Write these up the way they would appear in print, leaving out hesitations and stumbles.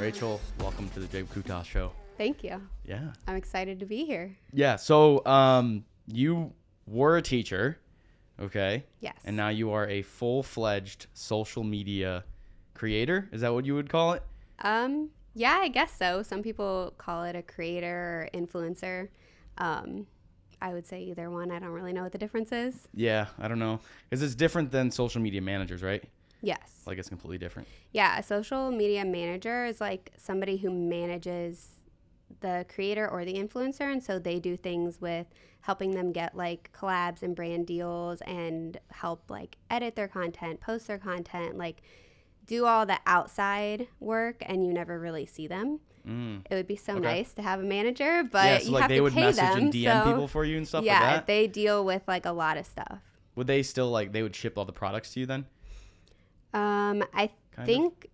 Rachel, welcome to the Jake Kutas Show. Thank you. Yeah. I'm excited to be here. Yeah. So, you were a teacher, okay? Yes. And now you are a full-fledged social media creator. Is that what you would call it? Yeah, I guess so. Some people call it a creator or influencer. I would say either one. I don't really know what the difference is. Yeah, I don't know. Because it's different than social media managers, right? Yes. Like it's completely different. Yeah, a social media manager is like somebody who manages the creator or the influencer, and so they do things with helping them get like collabs and brand deals and help like edit their content, post their content, like do all the outside work, and you never really see them. It would be so nice to have a manager, but yeah, so you like have they to would pay message them. and DM people for you and stuff like that? Yeah, they deal with like a lot of stuff. Would they still like, they would ship all the products to you then? I think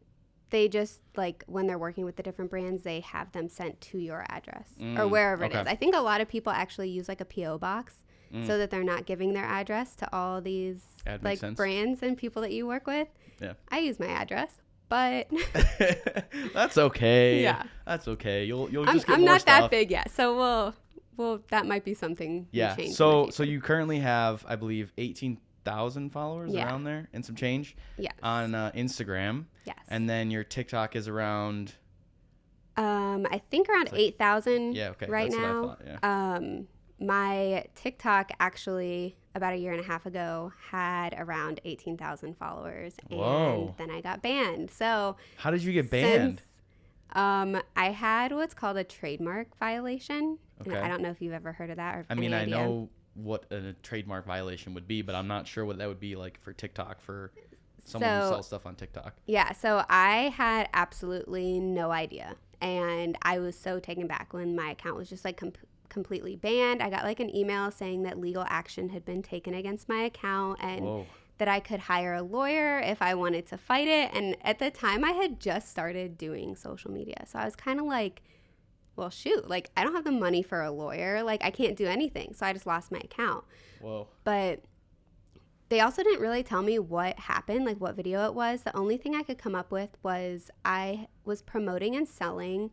they just like when they're working with the different brands, they have them sent to your address or wherever it is. I think a lot of people actually use like a PO box so that they're not giving their address to all these like brands and people that you work with. Yeah. I use my address, but that's okay. Yeah. That's okay. You'll just get I'm more not stuff. that big yet, so we'll that might be something. Yeah. Change So you currently have, I believe, 18,000 followers around there and some change. Yes. On Instagram. Yes. And then your TikTok is around. I think around 8,000. Yeah. Okay. Right That's now. what I thought, yeah. My TikTok actually about a year and a half ago had around 18,000 followers. Whoa. And then I got banned. So how did you get banned? I had what's called a trademark violation. Okay. And I don't know if you've ever heard of that or I mean, any idea. I know what a trademark violation would be, but I'm not sure what that would be like for TikTok for someone who sells stuff on TikTok. Yeah. So I had absolutely no idea. And I was so taken back when my account was just like completely banned. I got like an email saying that legal action had been taken against my account and that I could hire a lawyer if I wanted to fight it. And at the time I had just started doing social media. So I was kind of like, well, shoot, like I don't have the money for a lawyer. Like I can't do anything. So I just lost my account. Whoa. But they also didn't really tell me what happened, like what video it was. The only thing I could come up with was I was promoting and selling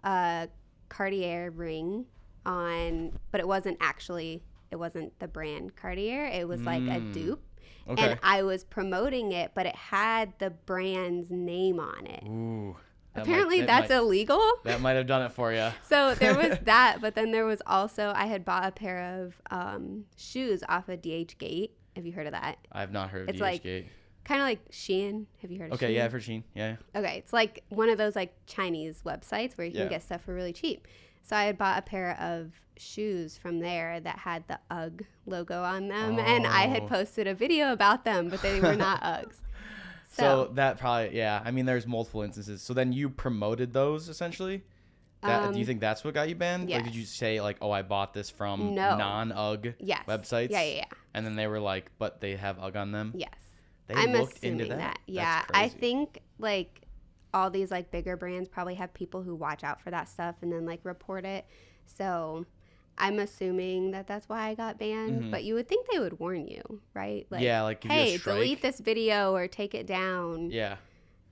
a Cartier ring but it wasn't the brand Cartier. It was like a dupe. Okay. And I was promoting it, but it had the brand's name on it. Ooh. Apparently that's illegal. That might have done it for you. So there was that, but then there was also, I had bought a pair of shoes off of DH Gate. Have you heard of that? I have not heard of DH Gate. Kind of like Shein. Have you heard of Shein? Okay, yeah, I've heard Shein. Yeah. Okay, it's like one of those like Chinese websites where you can get stuff for really cheap. So I had bought a pair of shoes from there that had the UGG logo on them, and I had posted a video about them, but they were not Uggs. So that probably, yeah. I mean, there's multiple instances. So then you promoted those essentially? Do you think that's what got you banned? Yes. Like, did you say like, oh, I bought this from non-UGG websites? Yeah. And then they were like, but they have UGG on them? Yes. I'm looked into that? Yeah. I think like all these like bigger brands probably have people who watch out for that stuff and then like report it. So I'm assuming that that's why I got banned, but you would think they would warn you, right? Like, yeah, like give hey, you a strike. delete this video or take it down. Yeah.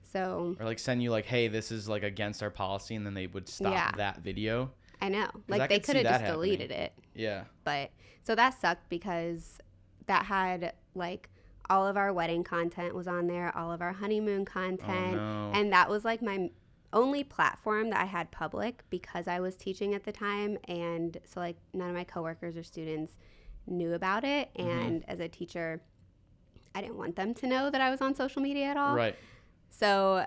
So. Or like send you like, hey, this is like against our policy, and then they would stop that video. I know. Like they could have just deleted it. Yeah. But so that sucked because that had like all of our wedding content was on there, all of our honeymoon content, and that was like my only platform that I had public because I was teaching at the time, and so like none of my coworkers or students knew about it, and as a teacher I didn't want them to know that I was on social media at all. Right. So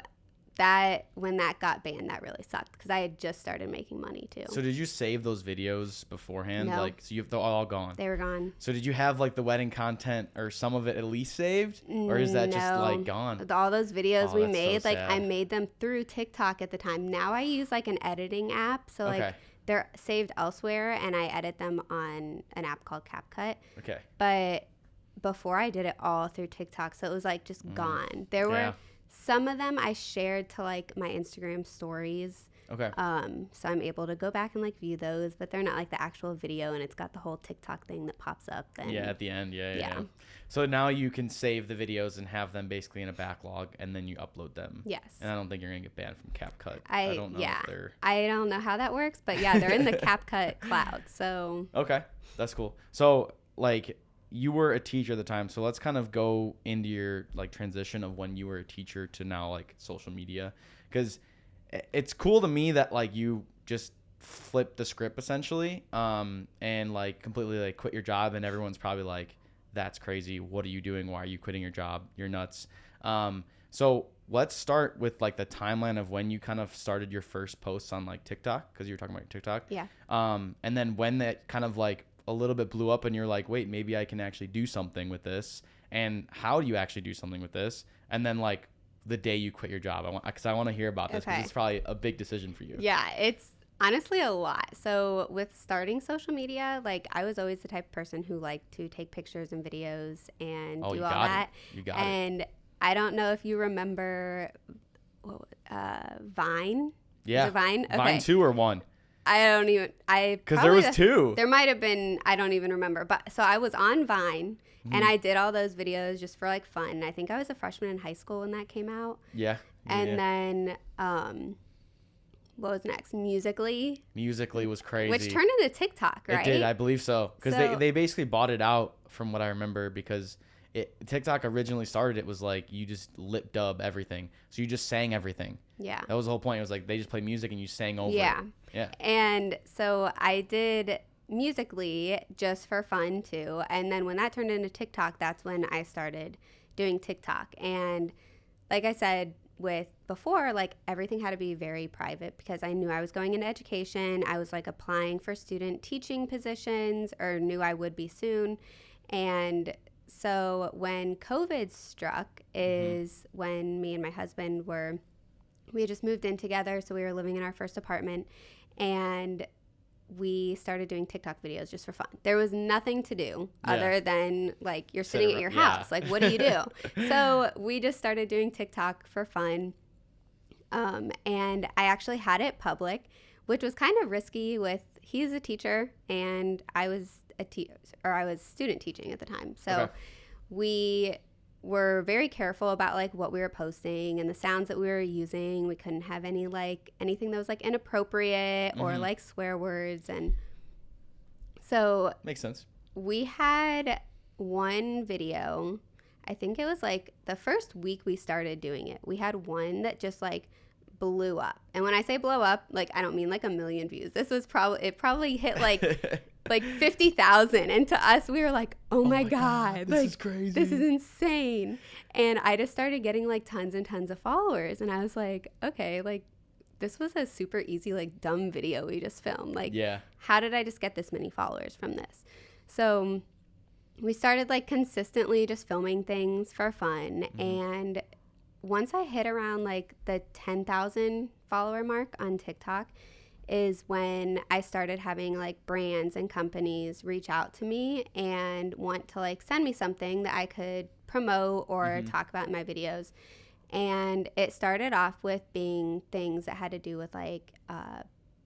that when that got banned, that really sucked because I had just started making money too. So did you save those videos beforehand? No. Like, so they're all gone? They were gone. So did you have like the wedding content or some of it at least saved? Or is that just like gone? All those videos we made, so like sad. I made them through TikTok at the time. Now I use like an editing app. So like they're saved elsewhere and I edit them on an app called CapCut. Okay. But before I did it all through TikTok. So it was like just gone. There were some of them I shared to like my Instagram stories. Okay. So I'm able to go back and like view those, but they're not like the actual video, and it's got the whole TikTok thing that pops up. Then yeah, at the end. Yeah. So now you can save the videos and have them basically in a backlog, and then you upload them. Yes. And I don't think you're gonna get banned from CapCut. I don't know if they're... I don't know how that works, but yeah, they're in the CapCut cloud. So okay, that's cool. So like, you were a teacher at the time, so let's kind of go into your like transition of when you were a teacher to now like social media, because it's cool to me that like you just flipped the script essentially, and like completely like quit your job, and everyone's probably like, that's crazy, what are you doing, why are you quitting your job, you're nuts. So let's start with like the timeline of when you kind of started your first posts on like TikTok, because you were talking about TikTok. Yeah. And then when that kind of like a little bit blew up and you're like, wait, maybe I can actually do something with this, and how do you actually do something with this, and then like the day you quit your job, because I want to hear about this, because it's probably a big decision for you. Yeah, it's honestly a lot. So with starting social media, like I was always the type of person who liked to take pictures and videos and do all that. You got and I don't know if you remember Vine. Yeah. Was it Vine? Okay. Vine 2 or 1? Because there was 2. There might have been, I don't even remember. But so I was on Vine, and I did all those videos just for like fun. I think I was a freshman in high school when that came out. Yeah. And then what was next? Musical.ly. Musical.ly was crazy. Which turned into TikTok, right? It did, I believe so. Because they basically bought it out, from what I remember, because TikTok originally started, it was like you just lip dub everything. So you just sang everything. Yeah. That was the whole point. It was like they just played music and you sang over it. Yeah. And so I did Musical.ly just for fun too. And then when that turned into TikTok, that's when I started doing TikTok. And like I said, with before, like everything had to be very private, because I knew I was going into education. I was like applying for student teaching positions, or knew I would be soon. And so when COVID struck is when me and my husband we had just moved in together. So we were living in our first apartment, and we started doing TikTok videos just for fun. There was nothing to do other than like you're sitting at your house. Like, what do you do? So we just started doing TikTok for fun. And I actually had it public, which was kind of risky he's a teacher and I was I was student teaching at the time. So we were very careful about like what we were posting and the sounds that we were using. We couldn't have anything that was like inappropriate or like swear words. And so makes sense. We had one video, I think it was like the first week we started doing it. We had one that just like blew up. And when I say blow up, like I don't mean like 1 million views. It probably hit like like 50,000, and to us we were like, oh my god, this is crazy, this is insane. And I just started getting like tons and tons of followers, and I was like, okay, like this was a super easy like dumb video we just filmed. Like, how did I just get this many followers from this? So we started like consistently just filming things for fun. And once I hit around like the 10,000 follower mark on TikTok is when I started having like brands and companies reach out to me and want to like send me something that I could promote or talk about in my videos. And it started off with being things that had to do with like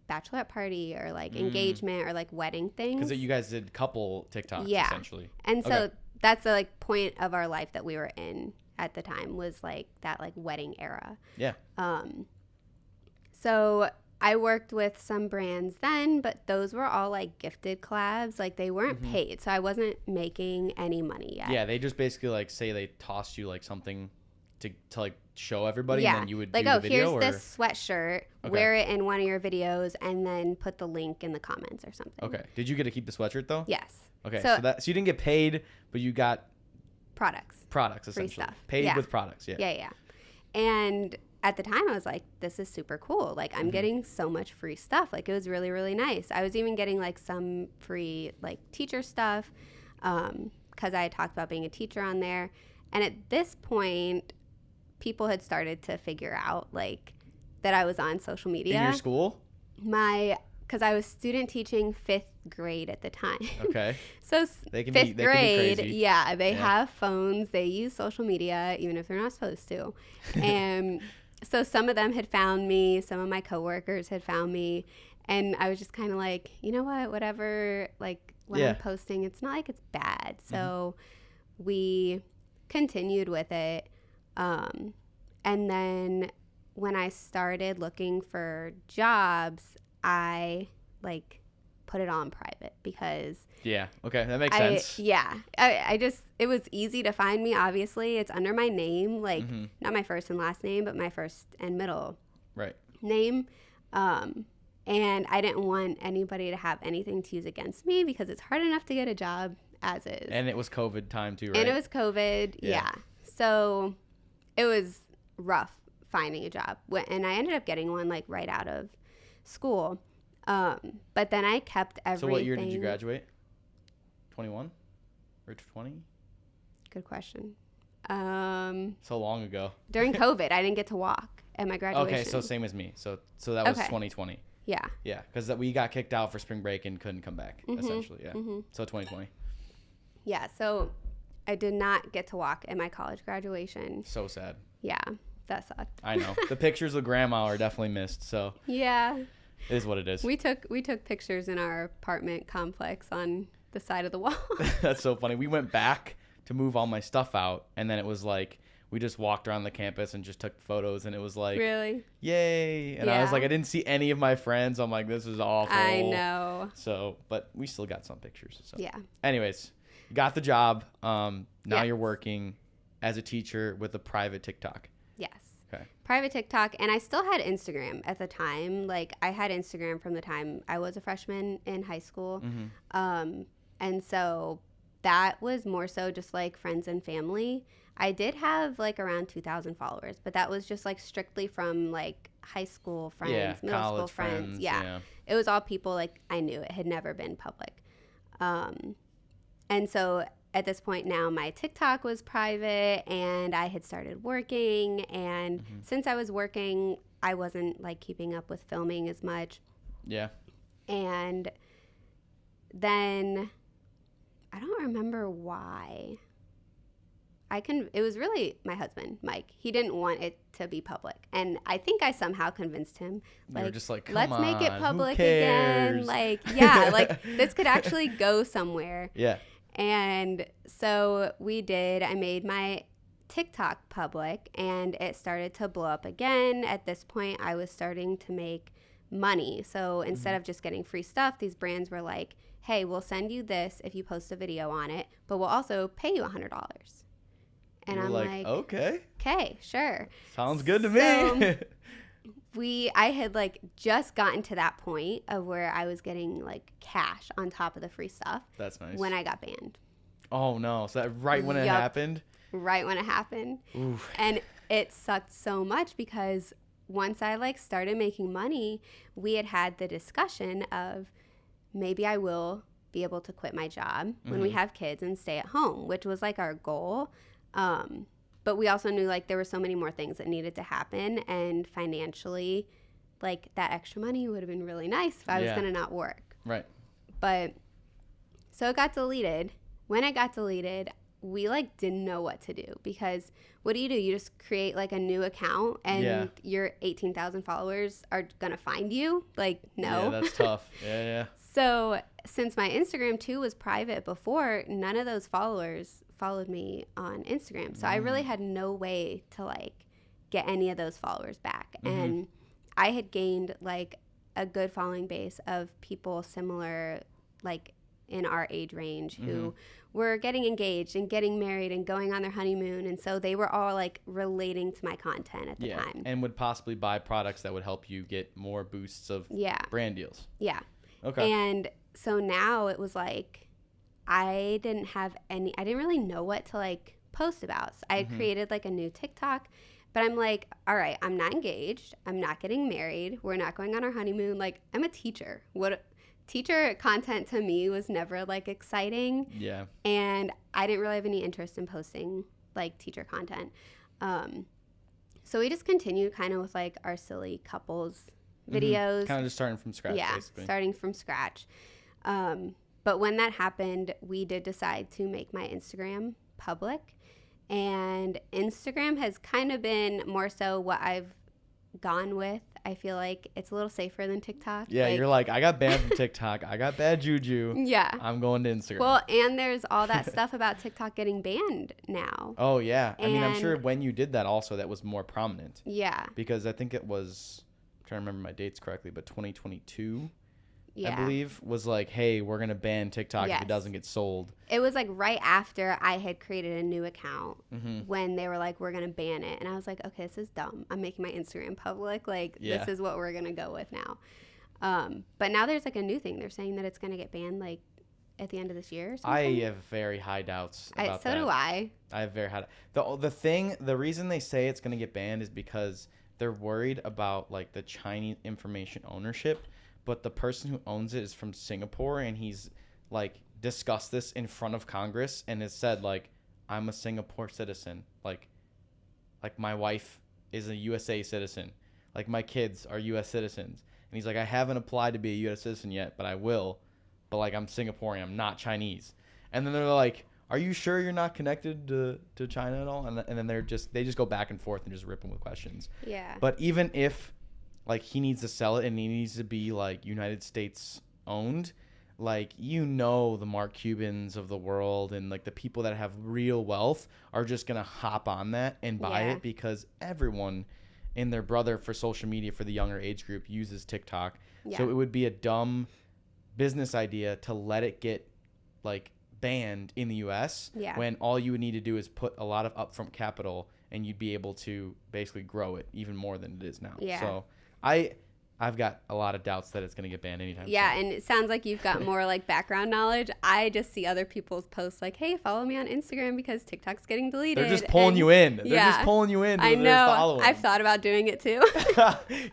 bachelorette party or like engagement or like wedding things. Because you guys did couple TikToks essentially. And so that's the like point of our life that we were in at the time, was like that like wedding era. Yeah. So I worked with some brands then, but those were all like gifted collabs. Like they weren't paid, so I wasn't making any money yet. Yeah, they just basically like say they tossed you like something to like show everybody, and then you would like, do the video. Here's this sweatshirt, wear it in one of your videos, and then put the link in the comments or something. Okay. Did you get to keep the sweatshirt though? Yes. Okay. So you didn't get paid, but you got products essentially. Free stuff. Paid with products. Yeah. And at the time I was like, this is super cool. Like I'm getting so much free stuff. Like it was really, really nice. I was even getting like some free like teacher stuff because I had talked about being a teacher on there. And at this point, people had started to figure out like that I was on social media. In your school? Because I was student teaching 5th grade at the time. Okay. So they can 5th grade, can be crazy. Yeah, they have phones. They use social media, even if they're not supposed to. And So some of them had found me, some of my coworkers had found me, and I was just kind of like, you know what, whatever, like when I'm posting, it's not like it's bad. So we continued with it. And then when I started looking for jobs, I like put it on private because okay, that makes sense. I just, it was easy to find me. Obviously it's under my name, like not my first and last name, but my first and middle name. And I didn't want anybody to have anything to use against me because it's hard enough to get a job as is. And it was COVID time too, right? And it was COVID. Yeah. So it was rough finding a job, and I ended up getting one like right out of school. But then I kept everything. So what year did you graduate? 21 or 20? Good question. So long ago. During COVID, I didn't get to walk at my graduation. Okay, so same as me. So that was 2020. Yeah. Yeah, because we got kicked out for spring break and couldn't come back, essentially. Yeah. So 2020. Yeah, so I did not get to walk at my college graduation. So sad. Yeah, that sucked. I know. The pictures of grandma are definitely missed, so. Yeah. It is what it is. We took pictures in our apartment complex on the side of the wall. That's so funny. We went back to move all my stuff out, and then it was like we just walked around the campus and just took photos, and it was like, really? Yay. And I was like, I didn't see any of my friends. I'm like, this is awful. I know. So, but we still got some pictures. So. Yeah. Anyways, you got the job. Now you're working as a teacher with a private TikTok. Yes. Okay. Private TikTok. And I still had Instagram at the time. Like, I had Instagram from the time I was a freshman in high school. And so that was more so just like friends and family. I did have like around 2,000 followers, but that was just like strictly from like high school friends, middle school friends. Yeah. It was all people like I knew. It had never been public. And so at this point now my TikTok was private and I had started working. And since I was working, I wasn't like keeping up with filming as much. Yeah. And then I don't remember why. It was really my husband, Mike. He didn't want it to be public. And I think I somehow convinced him. Like, just like, let's make it public who cares? again. Like, yeah, like this could actually go somewhere. Yeah. And so we did. I made my TikTok public and it started to blow up again. At this point, I was starting to make money. So instead of just getting free stuff, these brands were like, hey, we'll send you this if you post a video on it, but we'll also pay you $100. And I'm like, okay, sure. Sounds good to me. I had like just gotten to that point of where I was getting like cash on top of the free stuff. That's nice. When I got banned. Oh no. So that when it happened? Right when it happened. Oof. And it sucked so much because once I like started making money, we had the discussion of maybe I will be able to quit my job when we have kids and stay at home, which was like our goal. But we also knew like there were so many more things that needed to happen, and financially, like that extra money would have been really nice if I was going to not work. Right. But so it got deleted. When it got deleted, we like didn't know what to do because what do? You just create like a new account and your 18,000 followers are going to find you? Like, no. Yeah, that's tough. Yeah. So since my Instagram too was private before, none of those followers followed me on Instagram. So I really had no way to like get any of those followers back. And I had gained like a good following base of people similar, like in our age range, who were getting engaged and getting married and going on their honeymoon. And so they were all like relating to my content at the time. And would possibly buy products that would help you get more boosts of brand deals. Yeah. Okay. And so now it was like, I didn't really know what to like post about. So I had created like a new TikTok, but I'm like, all right, I'm not engaged. I'm not getting married. We're not going on our honeymoon. Like, I'm a teacher. Teacher content to me was never like exciting. Yeah. And I didn't really have any interest in posting like teacher content. So we just continued kind of with like our silly couples videos. Kind of just starting from scratch, basically. Starting from scratch. But when that happened, we did decide to make my Instagram public. And Instagram has kind of been more so what I've gone with. I feel like it's a little safer than TikTok. Yeah, you're like, I got banned from TikTok. I got bad juju. Yeah. I'm going to Instagram. Well, and there's all that stuff about TikTok getting banned now. Oh, yeah. I mean, I'm And- sure when you did that also, that was more prominent. Yeah. Because I think it was, I'm trying to remember my dates correctly, but 2022, Yeah. I believe, was like, hey, we're going to ban TikTok if Yes. it doesn't get sold. It was like right after I had created a new account Mm-hmm. when they were like, we're going to ban it. And I was like, okay, this is dumb. I'm making my Instagram public. Like, Yeah. this is what we're going to go with now. But now there's like a new thing. They're saying that it's going to get banned like at the end of this year or something. I have very high doubts about so that. do I. I have very high. The reason they say it's going to get banned is because they're worried about like the Chinese information ownership, but the person who owns it is from Singapore, and he's like discussed this in front of Congress and has said like, I'm a Singapore citizen, like my wife is a USA citizen, like my kids are US citizens, and he's like, I haven't applied to be a US citizen yet, but I will, but like I'm Singaporean, I'm not Chinese. And then they're like, are you sure you're not connected to China at all? And then they just go back and forth and just rip him with questions. Yeah. But even if like he needs to sell it and he needs to be like United States owned, like, you know, the Mark Cubans of the world and like the people that have real wealth are just going to hop on that and buy Yeah. it, because everyone and their brother for social media for the younger age group uses TikTok. Yeah. So it would be a dumb business idea to let it get like banned in the US Yeah. when all you would need to do is put a lot of upfront capital and you'd be able to basically grow it even more than it is now. Yeah. So I've got a lot of doubts that it's going to get banned anytime Yeah, soon. and it sounds like you've got more like background knowledge. I just see other people's posts like, "Hey, follow me on Instagram because TikTok's getting deleted." They're just pulling you in. They're just pulling you in. I Their know. following. I've thought about doing it too.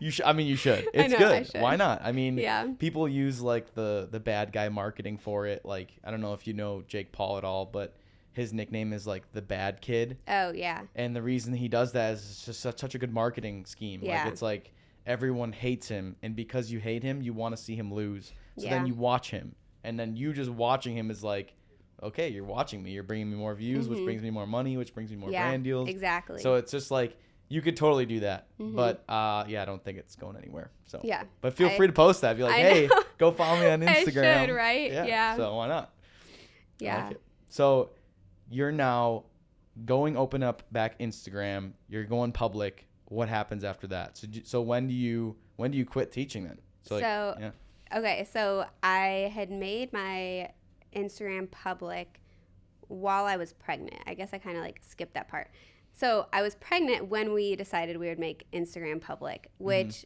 You should. I mean, you should. It's know, good. I should. Why not? I mean, Yeah. people use like the bad guy marketing for it. Like, I don't know if you know Jake Paul at all, but his nickname is like the bad kid. Oh yeah. And the reason he does that is it's just such a good marketing scheme. Yeah. Like, it's like everyone hates him, and because you hate him, you want to see him lose. So Yeah. then you watch him, and then you just watching him is like, okay, you're watching me. You're bringing me more views, which brings me more money, which brings me more Yeah. brand deals. Exactly. So it's just like, you could totally do that. But yeah, I don't think it's going anywhere. So Yeah. But feel free to post that. Be like, I hey, know. go follow me on I Instagram. should, right? Yeah. So why not? I Yeah. like it. So you're now going open up back Instagram. You're going public. What happens after that? So when do you quit teaching then? Yeah. Okay, so I had made my Instagram public while I was pregnant. I guess I kind of like skipped that part. So I was pregnant when we decided we would make Instagram public, which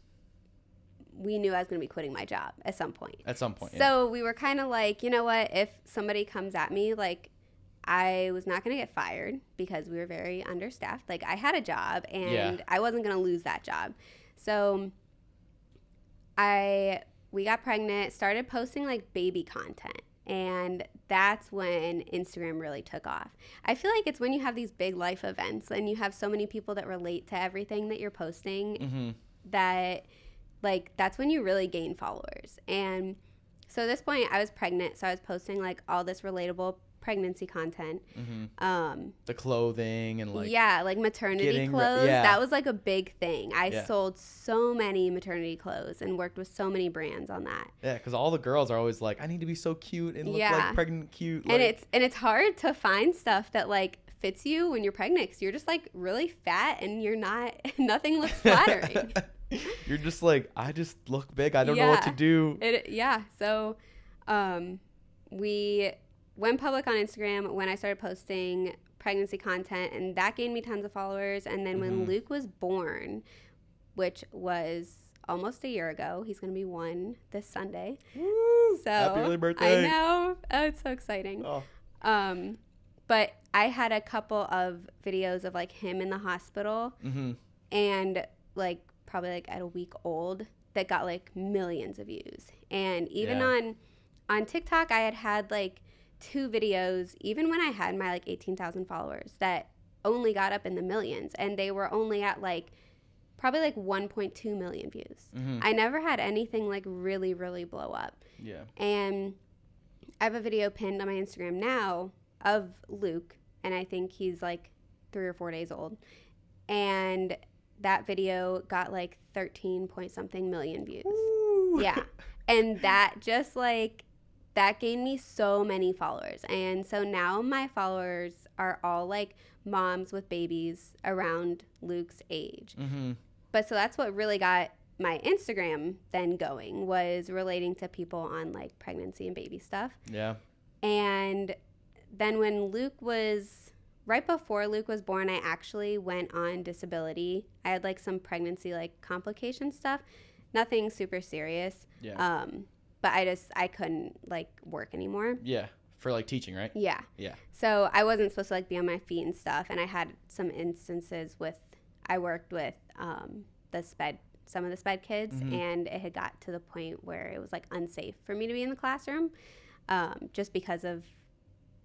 we knew I was going to be quitting my job at some point. At some point. So we were kind of like, you know what? If somebody comes at me, like, I was not going to get fired because we were very understaffed. Like, I had a job and I wasn't going to lose that job. So we got pregnant, started posting like baby content. And that's when Instagram really took off. I feel like it's when you have these big life events and you have so many people that relate to everything that you're posting that, like, that's when you really gain followers. And so at this point, I was pregnant, so I was posting like all this relatable pregnancy content. The clothing and like like maternity clothes. yeah. That was like a big thing. I sold so many maternity clothes and worked with so many brands on that. Yeah, because all the girls are always like, I need to be so cute and look like pregnant cute. And like, it's hard to find stuff that like fits you when you're pregnant, because you're just like really fat and you're not, nothing looks flattering. You're just like, I just look big. I don't know what to do. So we went public on Instagram when I started posting pregnancy content, and that gained me tons of followers. And then when Luke was born, which was almost a year ago, he's going to be 1 this Sunday. Woo! So Happy early birthday. I know. Oh, it's so exciting. Oh. But I had a couple of videos of like him in the hospital and like probably like at a week old that got like millions of views. And even on TikTok, I had like 2 videos, even when I had my like 18,000 followers, that only got up in the millions, and they were only at like probably like 1.2 million views. I never had anything like really, really blow up. Yeah. And I have a video pinned on my Instagram now of Luke, and I think he's like 3 or 4 days old. And that video got like 13 point something million views. Ooh. Yeah. And that just like, that gained me so many followers. And so now my followers are all like moms with babies around Luke's age. Mm-hmm. But so that's what really got my Instagram then going, was relating to people on like pregnancy and baby stuff. Yeah. And then when Luke was, right before Luke was born, I actually went on disability. I had like some pregnancy like complication stuff, nothing super serious. Yeah. But I couldn't like work anymore. Yeah. For like teaching, right? Yeah. Yeah. So I wasn't supposed to like be on my feet and stuff. And I had some instances with, I worked with some of the SPED kids, Mm-hmm. and it had got to the point where it was like unsafe for me to be in the classroom, just because of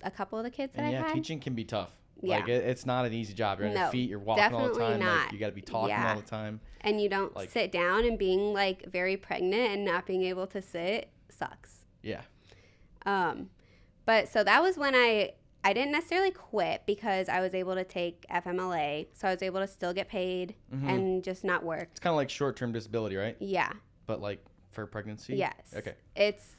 a couple of the kids that And I yeah, had. teaching can be tough. Yeah. Like it's not an easy job. You're on your No, feet. You're walking all the definitely time. not. Like, you got to be talking Yeah. all the time. And you don't Like- sit down, and being like very pregnant and not being able to sit sucks. Yeah. But so that was when I didn't necessarily quit, because I was able to take FMLA, so I was able to still get paid Mm-hmm. and just not work. It's kind of like short-term disability, right? Yeah. But like for pregnancy. Yes. Okay. It's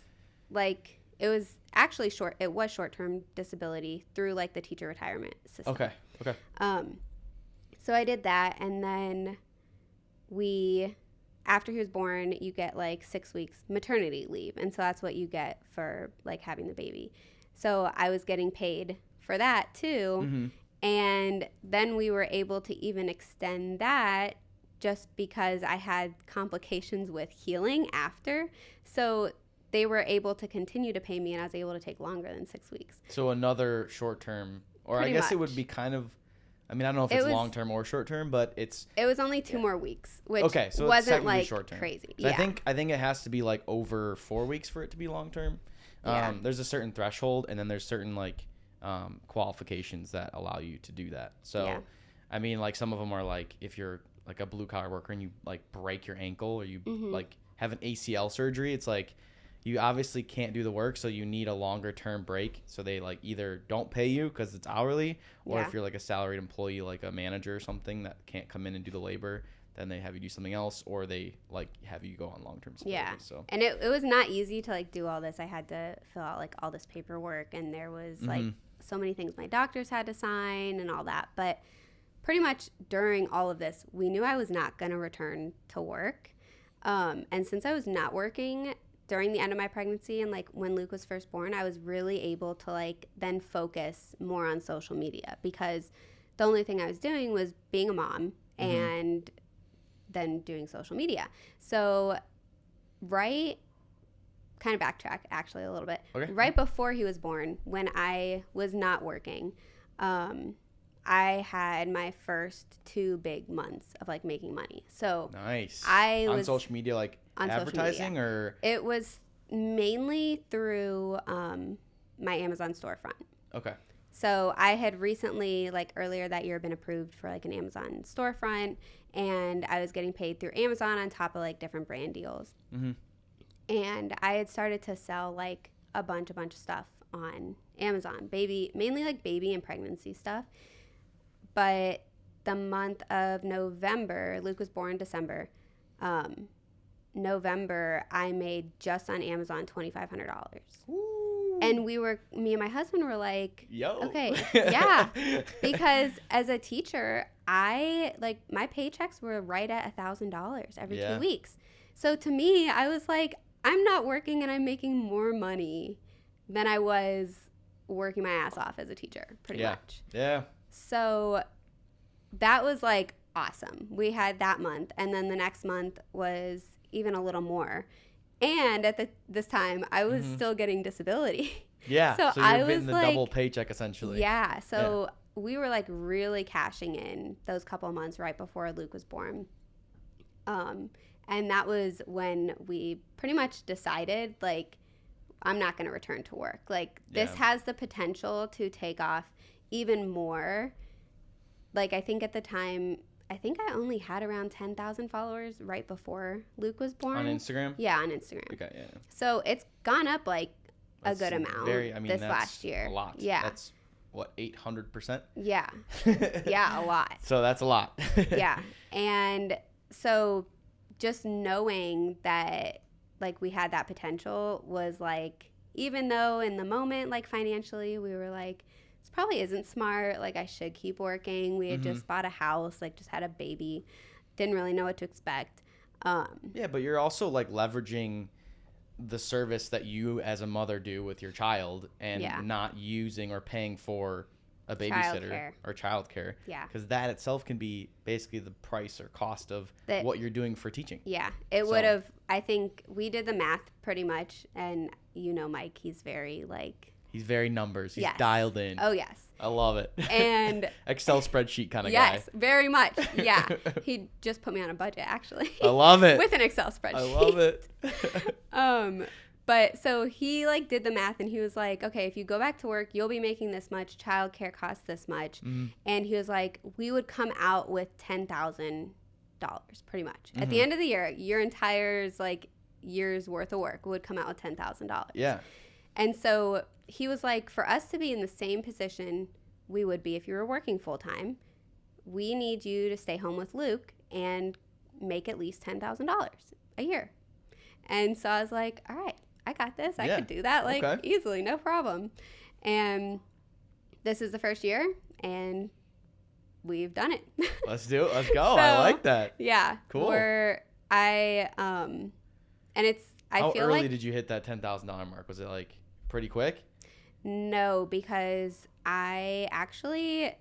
like, it was actually short-term disability through like the teacher retirement system. Okay. Okay. So I did that, and then after he was born, you get like 6 weeks maternity leave, and so that's what you get for like having the baby. So I was getting paid for that too, Mm-hmm. and then we were able to even extend that just because I had complications with healing after. So they were able to continue to pay me, and I was able to take longer than 6 weeks. So another short-term, or Pretty I guess it much. would be kind of, I mean, I don't know if It it's was- long-term or short-term, but it's It was only 2 more weeks, which okay. So it's wasn't technically like short-term. crazy. So Yeah. I think it has to be like over 4 weeks for it to be long-term. Yeah. There's a certain threshold, and then there's certain like qualifications that allow you to do that. So, Yeah. I mean, like some of them are like if you're like a blue-collar worker and you like break your ankle or you Mm-hmm. like have an ACL surgery, it's like you obviously can't do the work, so you need a longer-term break. So they like either don't pay you because it's hourly, or Yeah. if you're like a salaried employee, like a manager or something that can't come in and do the labor, then they have you do something else, or they like have you go on long-term disability. Yeah. So And it was not easy to like do all this. I had to fill out like all this paperwork, and there was like Mhm. so many things my doctors had to sign and all that. But pretty much during all of this, we knew I was not going to return to work. And since I was not working during the end of my pregnancy and like when Luke was first born, I was really able to like then focus more on social media, because the only thing I was doing was being a mom and then doing social media. So kind of backtrack actually a little bit. Okay. Right before he was born, when I was not working, I had my first 2 big months of like making money. So nice. I on was social media, like on social advertising, media. or It was mainly through my Amazon storefront. okay. So I had recently, like earlier that year, been approved for like an Amazon storefront, and I was getting paid through Amazon on top of like different brand deals. Mm-hmm. And I had started to sell like a bunch of stuff on Amazon, mainly like baby and pregnancy stuff. But the month of November, Luke was born December. November, I made just on Amazon $2,500. And me and my husband were like, Yo. okay, yeah. Because as a teacher, my paychecks were right at $1,000 every Yeah. 2 weeks. So to me, I was like, I'm not working and I'm making more money than I was working my ass off as a teacher, pretty much. Yeah. So that was like awesome. We had that month, and then the next month was even a little more. And at this time, I was still getting disability. Yeah. So you're I getting was the like, double paycheck essentially. Yeah. So we were like really cashing in those couple of months right before Luke was born. And that was when we pretty much decided, like, I'm not going to return to work. Like, this has the potential to take off even more. Like, I think at the time, I only had around 10,000 followers right before Luke was born. On Instagram? Yeah, on Instagram. Okay, yeah. So it's gone up like That's a good amount that's this last year. A lot. Yeah. That's what, 800%? Yeah. Yeah, a lot. So that's a lot. Yeah. And so just knowing that like we had that potential was like, even though in the moment, like financially, we were like, this probably isn't smart. Like I should keep working. We had just bought a house, like just had a baby. Didn't really know what to expect. Yeah, but you're also like leveraging the service that you as a mother do with your child and not using or paying for a babysitter or childcare. Yeah. Because that itself can be basically the price or cost of what you're doing for teaching. Yeah. It would have, I think we did the math pretty much. And you know, Mike, he's very like. He's very numbers. He's dialed in. Oh, yes. I love it. And Excel spreadsheet kind of guy. Yes, very much. Yeah. He just put me on a budget, actually. I love it. With an Excel spreadsheet. I love it. But so he like did the math and he was like, okay, if you go back to work, you'll be making this much. Childcare costs this much. And he was like, we would come out with $10,000 pretty much. At the end of the year, your entire like year's worth of work would come out with $10,000. Yeah. And so he was like, for us to be in the same position we would be if you were working full time, we need you to stay home with Luke and make at least $10,000 a year. And so I was like, all right, I got this. I could do that like easily, no problem. And this is the first year and we've done it. Let's do it. Let's go. I like that. Yeah. Cool. And it's, How early did you hit that $10,000 mark? Was it like pretty quick? No, because I actually,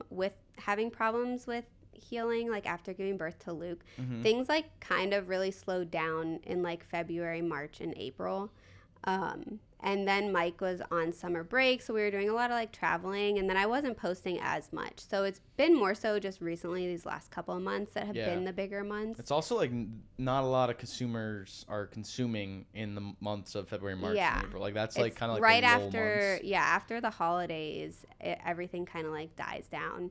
with having problems with healing, like after giving birth to Luke, things like kind of really slowed down in like February, March, and April. And then Mike was on summer break, so we were doing a lot of like traveling, and then I wasn't posting as much. So it's been more so just recently, these last couple of months that have been the bigger months. It's also like not a lot of consumers are consuming in the months of February, March, and April. Like that's like kind of like right the lull after, months. after the holidays, everything kind of like dies down.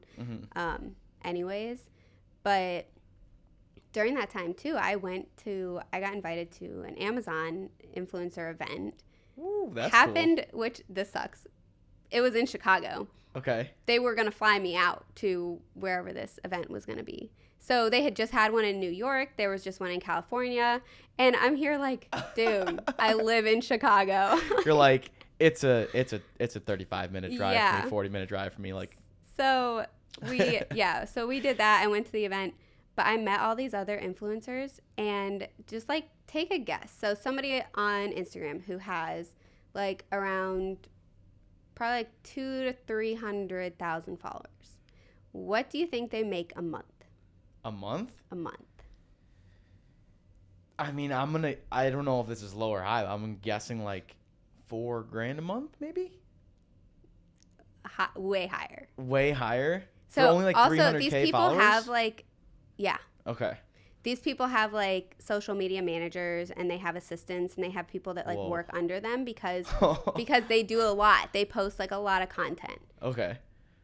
Anyways, but during that time too, I got invited to an Amazon influencer event. Ooh, that's happened, cool. Which this sucks. It was in Chicago. Okay. They were going to fly me out to wherever this event was going to be. So they had just had one in New York. There was just one in California. And I'm here like, dude, I live in Chicago. You're like, it's a 35-minute drive for me, 40-minute drive for me. Like. So we did that. I went to the event. But I met all these other influencers and just like take a guess. So somebody on Instagram who has like around probably like 200,000 to 300,000 followers. What do you think they make a month? A month? A month. I mean, I don't know if this is low or high. I'm guessing like $4,000 a month, maybe? Way higher. Way higher? So for only like also 300K these people followers? have like, yeah. Okay. These people have like social media managers and they have assistants and they have people that like work under them because they do a lot. They post like a lot of content. Okay.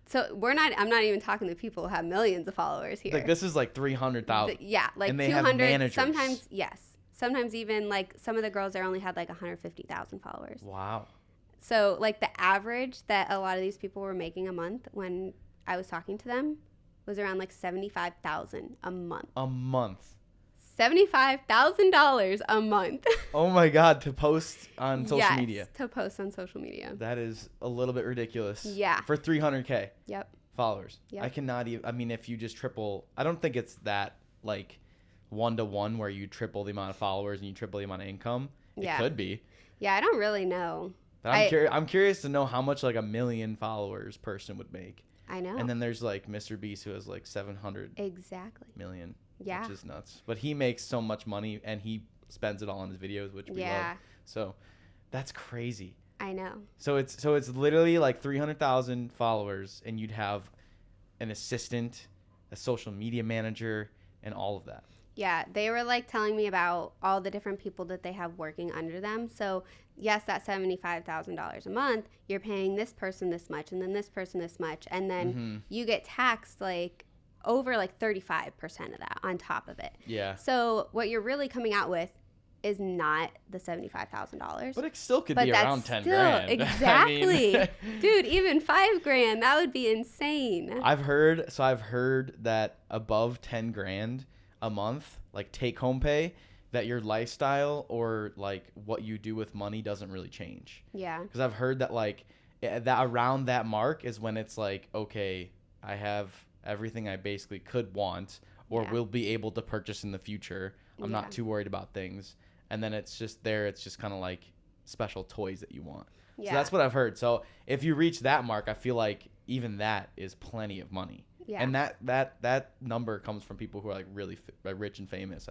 So I'm not even talking to people who have millions of followers here. Like this is like 300,000. Yeah, like and they 200. Have managers. Sometimes, yes. Sometimes even like some of the girls there only had like 150,000 followers. Wow. So like the average that a lot of these people were making a month when I was talking to them was around like $75,000 a month. A month. $75,000 a month. Oh my God, to post on social media. To post on social media. That is a little bit ridiculous. Yeah. For 300K. Yep. Followers. Yep. I cannot even, I mean, if you just triple, I don't think it's that like 1-to-1 where you triple the amount of followers and you triple the amount of income. It could be. Yeah, I don't really know. But I'm curious to know how much like a 1 million followers person would make. I know. And then there's like Mr. Beast who has like 700 million. Yeah. Which is nuts. But he makes so much money and he spends it all on his videos, which we love. So that's crazy. I know. So it's literally like 300,000 followers and you'd have an assistant, a social media manager, and all of that. Yeah, they were like telling me about all the different people that they have working under them. So yes, that $75,000 a month, you're paying this person this much and then this person this much. And then you get taxed like over like 35% of that on top of it. Yeah. So what you're really coming out with is not the $75,000. But it still could But be that's around 10 still, grand. exactly. I mean, Dude, even $5,000, that would be insane. I've heard that above 10 grand a month, like take home pay, that your lifestyle or like what you do with money doesn't really change. Yeah. Because I've heard that like that around that mark is when it's like, okay, I have everything I basically could want or will be able to purchase in the future. I'm not too worried about things. And then it's just kind of like special toys that you want. Yeah. So that's what I've heard. So if you reach that mark, I feel like even that is plenty of money. Yeah. And that number comes from people who are like really rich and famous.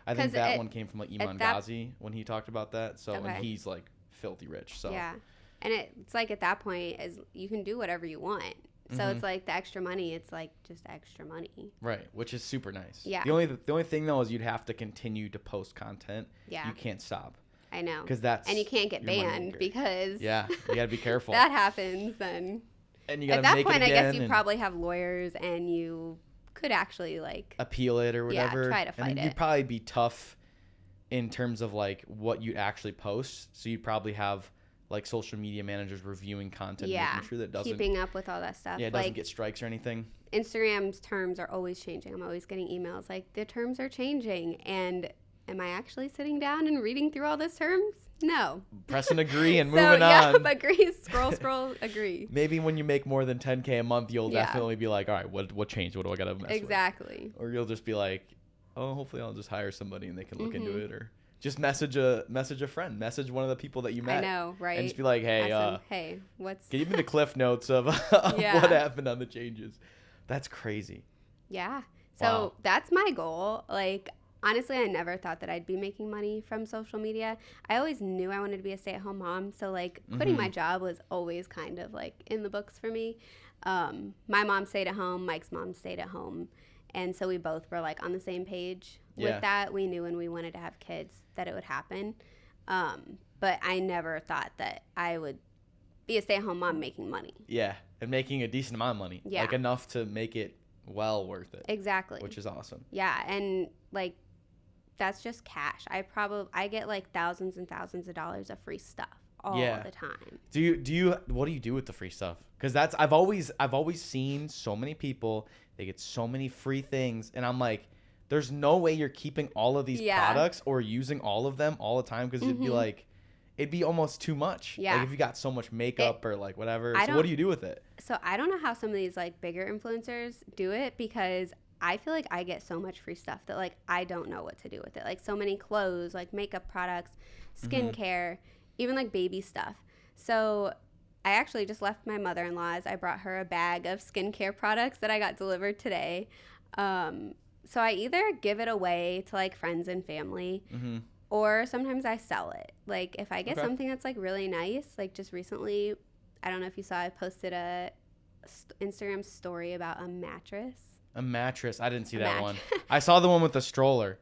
I think that one came from like Iman Ghazi when he talked about that. So when he's like filthy rich. So yeah. And it's like at that point is you can do whatever you want. So it's like the extra money, it's like just extra money. Right, which is super nice. Yeah. The only thing though is you'd have to continue to post content. Yeah. You can't stop. I know. Because and you can't get banned because you gotta be careful. That happens then. And you gotta at that make point, it again I guess you probably have lawyers and you could actually like appeal it or whatever. Yeah, try to fight it. You'd probably be tough in terms of like what you actually post. So you'd probably have like social media managers reviewing content, making sure that doesn't keeping up with all that stuff. Yeah, it doesn't get strikes or anything. Instagram's terms are always changing. I'm always getting emails like the terms are changing, and am I actually sitting down and reading through all those terms? No. Press and agree and moving on. Agree. Scroll. Agree. Maybe when you make more than 10K a month, you'll definitely be like, all right, what changed? What do I gotta mess with? Exactly. Or you'll just be like, oh, hopefully I'll just hire somebody and they can look into it, or just message a friend, message one of the people that you met. I know, right? And just be like, hey, hey, what's... Give me the cliff notes of what happened on the changes. That's crazy. Yeah. So that's my goal. Like, honestly, I never thought that I'd be making money from social media. I always knew I wanted to be a stay-at-home mom. So, like, quitting my job was always kind of, like, in the books for me. My mom stayed at home. Mike's mom stayed at home. And so we both were, like, on the same page with that. We knew when we wanted to have kids that it would happen. But I never thought that I would be a stay-at-home mom making money. Yeah, and making a decent amount of money. Yeah. Like, enough to make it well worth it. Exactly. Which is awesome. Yeah, and, like, that's just cash. I get, like, thousands and thousands of dollars of free stuff all the time. What do you do with the free stuff? Because I've always seen so many people, they get so many free things, and I'm like, there's no way you're keeping all of these products or using all of them all the time, because it'd be almost too much. Yeah. Like if you got so much makeup or like whatever. So what do you do with it? So I don't know how some of these like bigger influencers do it, because I feel like I get so much free stuff that like I don't know what to do with it. Like so many clothes, like makeup products, skincare, even like baby stuff. So I actually just left my mother-in-law's. I brought her a bag of skincare products that I got delivered today. So I either give it away to like friends and family, or sometimes I sell it. Like if I get something that's like really nice, like just recently, I don't know if you saw, I posted a Instagram story about a mattress. A mattress? I didn't see that one. I saw the one with the stroller.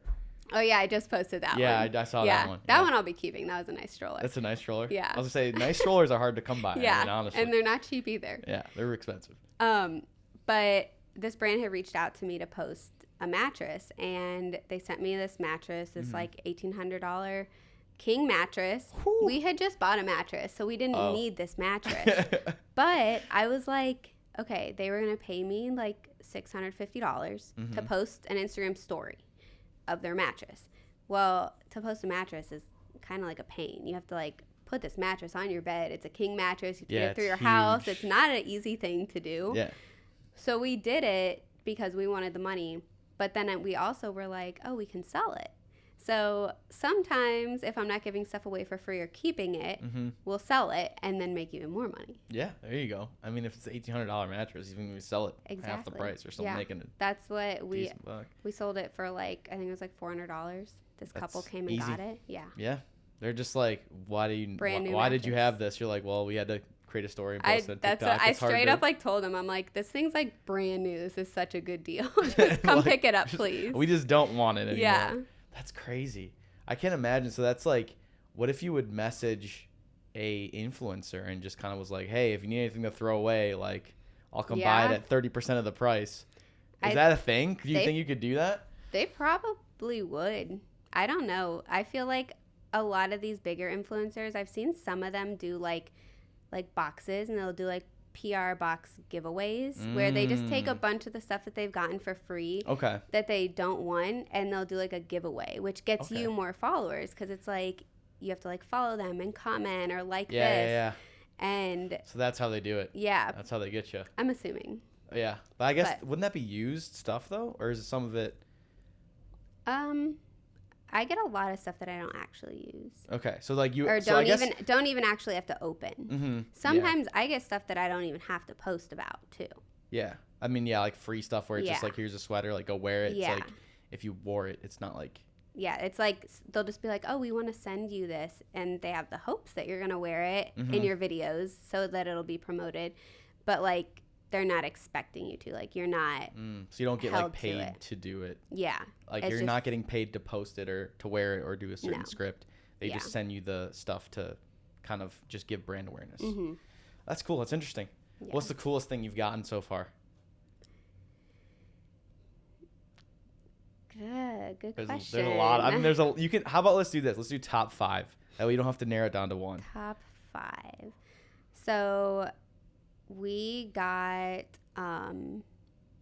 Oh yeah, I just posted that one. Yeah, I saw that one. That one I'll be keeping. That was a nice stroller. That's a nice stroller? Yeah. I was going to say, nice strollers are hard to come by. Yeah, I mean, honestly. And they're not cheap either. Yeah, they're expensive. But this brand had reached out to me to post a mattress, and they sent me this mattress, this like $1,800 king mattress. Whew. We had just bought a mattress, so we didn't need this mattress. But I was like, okay, they were going to pay me like $650 to post an Instagram story of their mattress. Well, to post a mattress is kind of like a pain. You have to like put this mattress on your bed. It's a king mattress. You have to get it through your house. It's not an easy thing to do. Yeah. So we did it because we wanted the money. But then we also were like, oh, we can sell it. So sometimes if I'm not giving stuff away for free or keeping it, we'll sell it and then make even more money. Yeah, there you go. I mean, if it's an $1,800 mattress, even if we sell it half the price, we're still making it. That's what we sold it for, like, I think it was like $400. This couple came and got it. Yeah. Yeah. They're just like, why did you have this? You're like, well, we had to create a story and post it on TikTok. I straight up like told them, I'm like, this thing's like brand new. This is such a good deal. Just come like, pick it up, please. We just don't want it anymore. Yeah. That's crazy. I can't imagine. So that's like, what if you would message a influencer and just kind of was like, hey, if you need anything to throw away, like I'll come buy it at 30% of the price. Is that a thing? Do you think you could do that? They probably would. I don't know. I feel like a lot of these bigger influencers, I've seen some of them do like boxes, and they'll do like PR box giveaways where they just take a bunch of the stuff that they've gotten for free Okay. that they don't want, and they'll do like a giveaway, which gets you more followers because it's like you have to like follow them and comment or like this. Yeah. And So that's how they do it. yeah, That's how they get you. I'm assuming. Yeah. But I guess, wouldn't that be used stuff though? Or is it some of it? I get a lot of stuff that I don't actually use. Okay. So like you. Or so don't even actually have to open. Mm-hmm. Sometimes I get stuff that I don't even have to post about too. Yeah. I mean, yeah, like free stuff where it's just like, here's a sweater, like go wear it. Yeah. It's like if you wore it, it's not like. Yeah, it's like they'll just be like, oh, we want to send you this. And they have the hopes that you're going to wear it in your videos so that it'll be promoted. But like they're not expecting you to. Like you're not. So you don't get like paid to do it. Yeah. Like you're not getting paid to post it or to wear it or do a certain script. They just send you the stuff to kind of just give brand awareness. Mm-hmm. That's cool. That's interesting. Yeah. What's the coolest thing you've gotten so far? Good question. There's a lot. I mean, you can. How about let's do this? Let's do top 5. That way you don't have to narrow it down to one. Top 5. So we got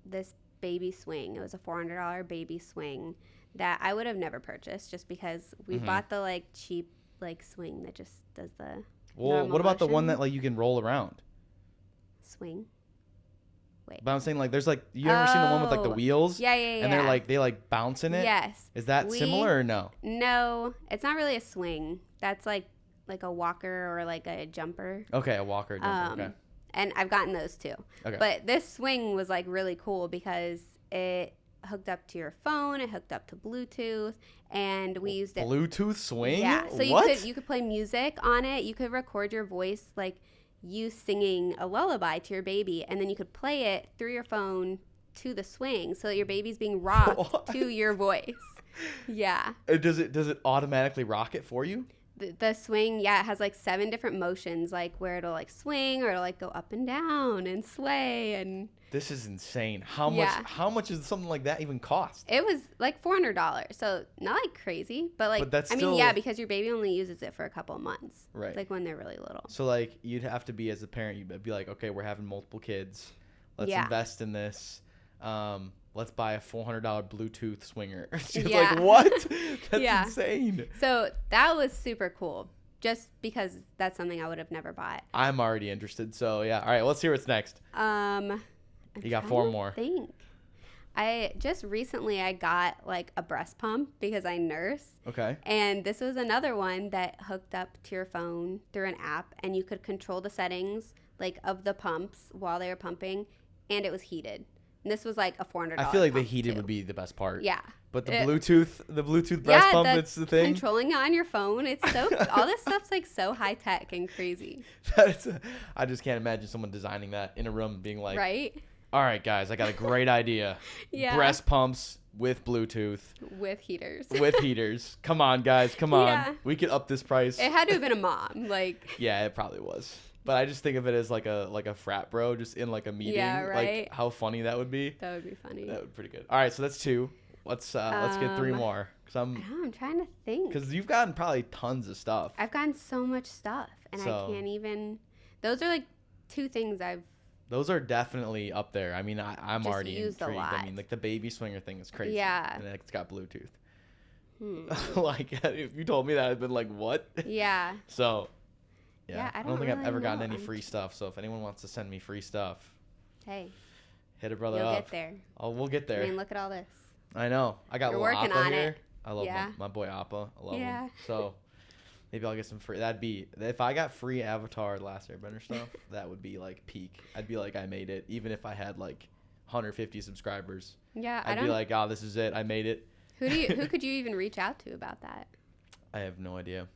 this baby swing. It was a $400 baby swing that I would have never purchased just because we bought the like cheap like swing that just does the. Well, what about the one that like you can roll around? Swing. Wait. But I'm saying like there's like you ever seen the one with like the wheels? Yeah. And they like bounce in it. Yes. Is that similar or no? No, it's not really a swing. That's like a walker or like a jumper. Okay, a walker. Jumper. Okay. And I've gotten those too. Okay. But this swing was like really cool because it hooked up to your phone, it hooked up to Bluetooth, and we used it. Bluetooth swing? Yeah. So what? you could play music on it. You could record your voice like you singing a lullaby to your baby, and then you could play it through your phone to the swing so that your baby's being rocked to your voice. Yeah. Does it automatically rock it for you? The swing, yeah, it has like 7 different motions, like where it'll like swing or it'll like go up and down and sway. And this is insane. How much does something like that even cost? It was like $400, so not like crazy, but like that's I mean, yeah, because your baby only uses it for a couple of months, right? Like when they're really little. So like you'd have to be, as a parent, you'd be like, okay, we're having multiple kids, let's invest in this. Let's buy a $400 Bluetooth swinger. She's like, what? That's insane. So that was super cool, just because that's something I would have never bought. I'm already interested. So yeah, all right, let's hear what's next. You got 4 more. I just recently I got like a breast pump because I nurse. Okay. And this was another one that hooked up to your phone through an app, and you could control the settings like of the pumps while they were pumping, and it was heated. And this was like a $400. I feel like the heated would be the best part. Yeah. But the Bluetooth breast pump, it's the thing. Controlling it on your phone, it's so all this stuff's like so high tech and crazy. I just can't imagine someone designing that in a room being like, right? All right, guys, I got a great idea. Yeah. Breast pumps with Bluetooth. With heaters. With heaters. Come on, guys. Come on. Yeah. We could up this price. It had to have been a mom. Like. Yeah, it probably was. But I just think of it as like a frat bro just in like a meeting. Yeah, right. Like how funny that would be. That would be funny. That would be pretty good. All right, so that's 2. Let's get 3 more. I'm trying to think. Because you've gotten probably tons of stuff. I've gotten so much stuff, and I can't even. Those are like 2 things I've. Those are definitely up there. I mean, I'm just already used intrigued. A lot. I mean, like the baby swinger thing is crazy. Yeah. And it's got Bluetooth. Like if you told me that, I'd been like, what? Yeah. So. Yeah, I don't think I've ever gotten any free stuff. So if anyone wants to send me free stuff, hey, hit a brother up. You'll get there. We'll get there. I mean, look at all this. I know. I got You're working Appa on here. it. I love my boy Appa. I love him. So maybe I'll get some free. That'd be, if I got free Avatar Last Airbender stuff, that would be like peak. I'd be like, I made it. Even if I had like 150 subscribers. Yeah, I'd be like, oh, this is it. I made it. Who could you even reach out to about that? I have no idea.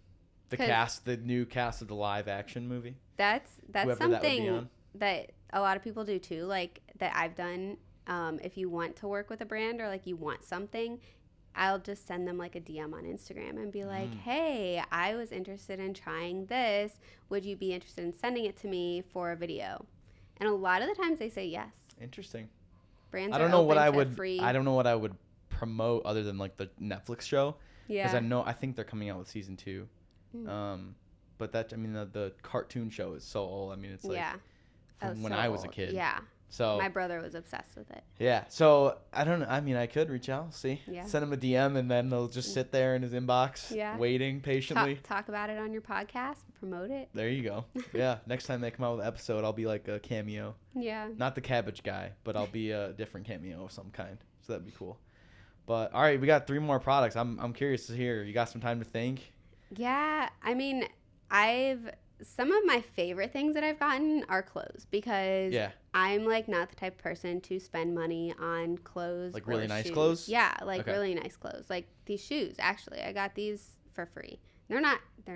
The new cast of the live action movie. That's something that a lot of people do too, like that I've done. If you want to work with a brand or like you want something, I'll just send them like a DM on Instagram and be like, hey, I was interested in trying this. Would you be interested in sending it to me for a video? And a lot of the times they say yes. Interesting. Brands I don't know what I would promote other than like the Netflix show. Yeah. I think they're coming out with season 2. But the cartoon show is so old. I mean, it's like from when I was a kid. Yeah. So my brother was obsessed with it. Yeah. So I don't know. I mean, I could reach out, send him a DM, and then they'll just sit there in his inbox, waiting patiently. Talk about it on your podcast, promote it. There you go. Yeah. Next time they come out with an episode, I'll be like a cameo. Yeah. Not the cabbage guy, but I'll be a different cameo of some kind. So that'd be cool. But all right, we got 3 more products. I'm curious to hear. You got some time to think? Yeah. I mean, some of my favorite things that I've gotten are clothes because I'm like not the type of person to spend money on clothes. Like really nice shoes. clothes? Yeah, like really nice clothes. Like these shoes, actually. I got these for free. They're not, I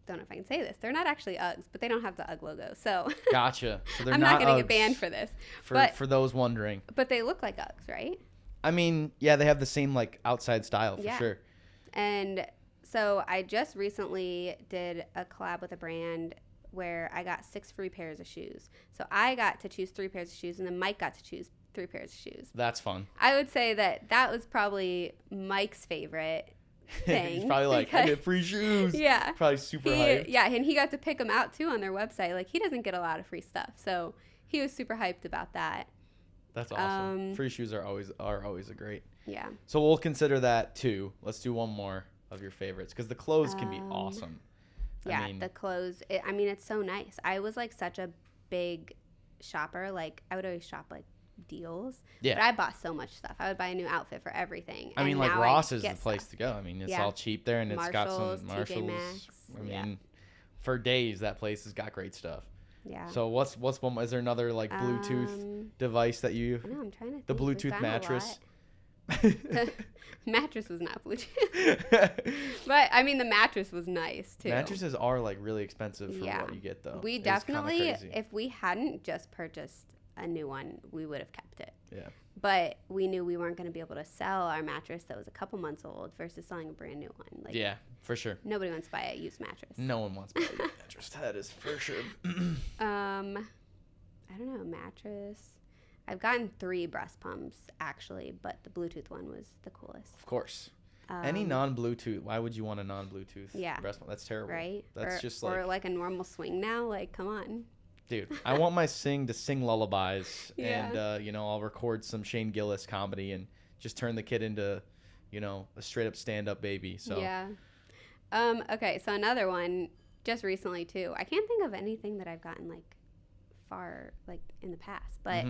don't know if I can say this. They're not actually Uggs, but they don't have the Ugg logo. So Gotcha. So they're I'm not going to get banned for this. For those wondering. But they look like Uggs, right? I mean, yeah, they have the same like outside style for sure. And so I just recently did a collab with a brand where I got 6 free pairs of shoes. So I got to choose 3 pairs of shoes, and then Mike got to choose 3 pairs of shoes. That's fun. I would say that was probably Mike's favorite thing. He's probably like, I get free shoes. Yeah. Probably super hyped. Yeah, and he got to pick them out too on their website. Like, he doesn't get a lot of free stuff. So he was super hyped about that. That's awesome. Free shoes are always a great. Yeah. So we'll consider that too. Let's do one more of your favorites because the clothes can be awesome. Yeah, the clothes. It's so nice. I was like such a big shopper. Like I would always shop like deals. Yeah. But I bought so much stuff. I would buy a new outfit for everything. I mean, like Ross is the place to go. I mean, it's all cheap there, and it's got some Marshalls. TJ Maxx. I mean, for days that place has got great stuff. Yeah. So what's one? Is there another like Bluetooth device that you? I know, I'm trying to think. The Bluetooth mattress. The mattress was not Bluetooth. But I mean, the mattress was nice too. Mattresses are like really expensive for what you get though. We definitely, if we hadn't just purchased a new one, we would have kept it. Yeah. But we knew we weren't going to be able to sell our mattress that was a couple months old versus selling a brand new one. Like, yeah, for sure. Nobody wants to buy a used mattress. No one wants to buy a used mattress. That is for sure. I don't know, mattress. I've gotten 3 breast pumps actually, but the Bluetooth one was the coolest. Of course. Any non-Bluetooth, why would you want a non-Bluetooth breast pump? That's terrible. Right? That's or like a normal swing now. Like, come on. Dude, I want my to sing lullabies and, I'll record some Shane Gillis comedy and just turn the kid into, a straight up stand-up baby. So yeah. Okay, so another one just recently too. I can't think of anything that I've gotten like far like in the past, but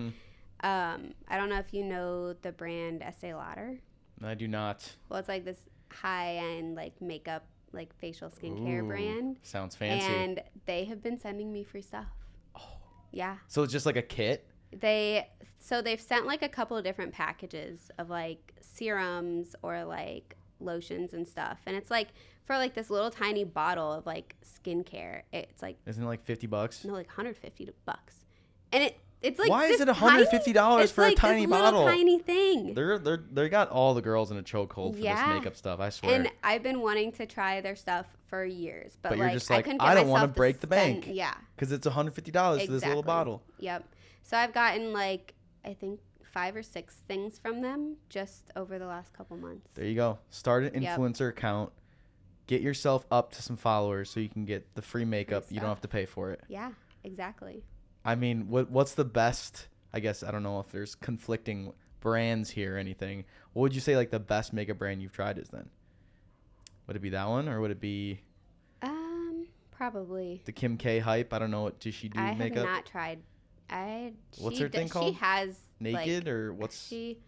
I don't know if you know the brand Estee Lauder. I do not. Well, it's like this high-end like makeup, like facial skincare brand. Sounds fancy. And they have been sending me free stuff. Oh. Yeah. So it's just like a kit? They've sent like a couple of different packages of like serums or like lotions and stuff. And it's like for like this little tiny bottle of like skincare. It's like, isn't it like $50? No, like $150. And it's like, why is it $150 for a tiny bottle? Tiny thing. They got all the girls in a chokehold for this makeup stuff. I swear. And I've been wanting to try their stuff for years, but you're like, just like, I don't want to break the bank. Yeah, because it's $150 for this little bottle. Yep. So I've gotten like I think 5 or 6 things from them just over the last couple months. There you go. Start an influencer account. Get yourself up to some followers so you can get the free makeup. You don't have to pay for it. Yeah, exactly. I mean, what's the best, I guess, I don't know if there's conflicting brands here or anything. What would you say like the best makeup brand you've tried is then? Would it be that one or would it be? Probably. The Kim K hype? I don't know. Does she do makeup? I have not tried. What's her thing called? She has Naked or what's? She,